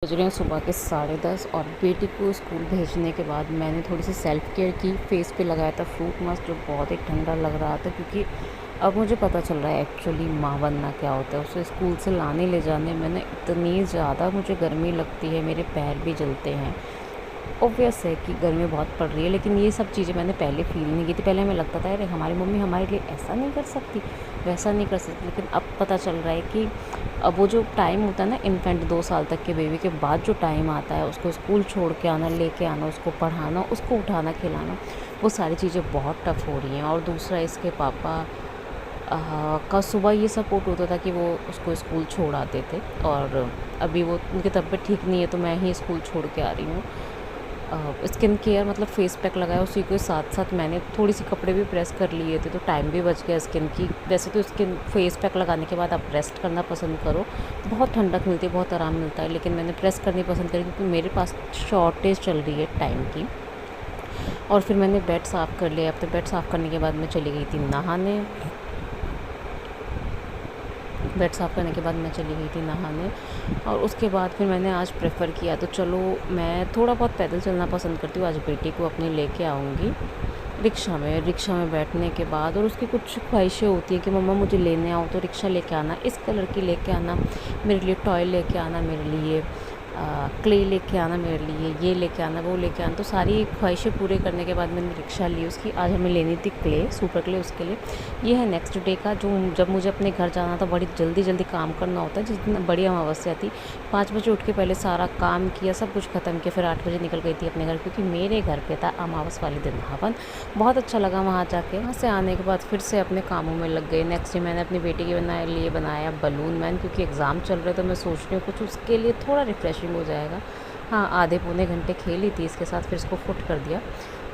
बज रहे हैं सुबह के 10:30 और बेटी को स्कूल भेजने के बाद मैंने थोड़ी सी सेल्फ़ केयर की। फेस पे लगाया था फ्रूट मास्क जो बहुत ही ठंडा लग रहा था, क्योंकि अब मुझे पता चल रहा है एक्चुअली माँ बनना क्या होता है। उसे स्कूल से लाने ले जाने में ना इतनी ज़्यादा मुझे गर्मी लगती है, मेरे पैर भी जलते हैं। ऑब्वियस है कि गर्मी बहुत पड़ रही है, लेकिन ये सब चीज़ें मैंने पहले फ़ील नहीं की थी। पहले हमें लगता था अरे हमारी मम्मी हमारे लिए ऐसा नहीं कर सकती, वैसा नहीं कर सकती, लेकिन अब पता चल रहा है कि अब वो जो टाइम होता है ना, इन्फेंट 2 साल तक के बेबी के बाद जो टाइम आता है, उसको स्कूल छोड़ के आना, लेके आना, उसको पढ़ाना, उसको उठाना, खिलाना, वो सारी चीज़ें बहुत टफ़ हो रही हैं। और दूसरा, इसके पापा का सुबह ये सपोर्ट होता था कि वो उसको स्कूल छोड़ आते थे, और अभी वो उनकी तबीयत ठीक नहीं है तो मैं ही स्कूल छोड़ के आ रही हूँ। स्किन केयर मतलब फ़ेस पैक लगाया, उसी के साथ साथ मैंने थोड़ी सी कपड़े भी प्रेस कर लिए थे, तो टाइम भी बच गया स्किन की। वैसे तो स्किन फ़ेस पैक लगाने के बाद आप रेस्ट करना पसंद करो तो बहुत ठंडक मिलती है, बहुत आराम मिलता है, लेकिन मैंने प्रेस करनी पसंद करी क्योंकि मेरे पास शॉर्टेज चल रही है टाइम की। और फिर मैंने बेड साफ़ कर लिया। अब तो बेड साफ़ करने के बाद मैं चली गई थी नहाने। बेड साफ़ करने के बाद मैं चली गई थी नहाने, और उसके बाद फिर मैंने आज प्रेफ़र किया तो चलो मैं थोड़ा बहुत पैदल चलना पसंद करती हूँ। आज बेटी को अपनी लेके आऊँगी रिक्शा में बैठने के बाद। और उसकी कुछ ख्वाहिशें होती हैं कि मम्मा मुझे लेने आओ तो रिक्शा लेके आना, इस कलर की लेके आना, मेरे लिए टॉय लेके आना, मेरे लिए क्ले लेके आना, मेरे लिए ये लेके आना, वो लेके आना। तो सारी ख्वाहिशें पूरे करने के बाद मैंने रिक्शा ली उसकी। आज हमें लेनी थी क्ले, सुपर क्ले उसके लिए। ये है नेक्स्ट डे का, जो जब मुझे अपने घर जाना था, बड़ी जल्दी काम करना होता है। जिस दिन बड़ी अमावस्या थी, 5 बजे उठ के पहले सारा काम किया, सब कुछ ख़त्म किया, फिर 8 बजे निकल गई थी अपने घर, क्योंकि मेरे घर पे था अमावस वाले दिन हवन। बहुत अच्छा लगा वहाँ जाके। वहाँ से आने के बाद फिर से अपने कामों में लग गई। नेक्स्ट डे मैंने अपनी बेटी के लिए बनाया बलून मैन, क्योंकि एग्ज़ाम चल रहे तो मैं सोच रही हूँ कुछ उसके लिए थोड़ा रिफ़्रेशिंग हो जाएगा। हाँ, आधे पौने घंटे खेली थी इसके साथ, फिर इसको फुट कर दिया।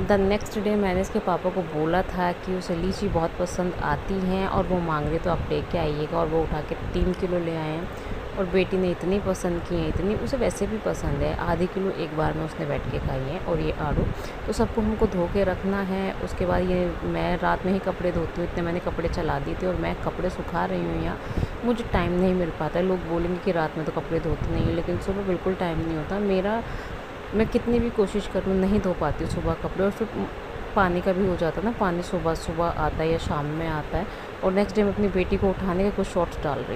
द नेक्स्ट डे मैंने इसके पापा को बोला था कि उसे लीची बहुत पसंद आती हैं और वो मांग रही, तो आप लेके आइएगा, और वो उठा के 3 किलो ले आए हैं। और बेटी ने इतनी पसंद की हैं, इतनी, उसे वैसे भी पसंद है, आधे किलो एक बार में उसने बैठ के खाई हैं। और ये आड़ू तो सबको हमको धो के रखना है। उसके बाद ये मैं रात में ही कपड़े धोती हूँ, इतने मैंने कपड़े चला दिए थे, और मैं कपड़े सुखा रही हूँ यहाँ। मुझे टाइम नहीं मिल पाता है। लोग बोलेंगे कि रात में तो कपड़े धोते नहीं हैं, लेकिन सुबह बिल्कुल टाइम नहीं होता मेरा। मैं कितनी भी कोशिश करूँ नहीं धो पाती हूँ सुबह कपड़े। और फिर पानी का भी हो जाता है ना, पानी सुबह सुबह आता है या शाम में आता है। और नेक्स्ट डे मैं अपनी बेटी को उठाने के कुछ शॉर्ट्स डाल रही हूँ।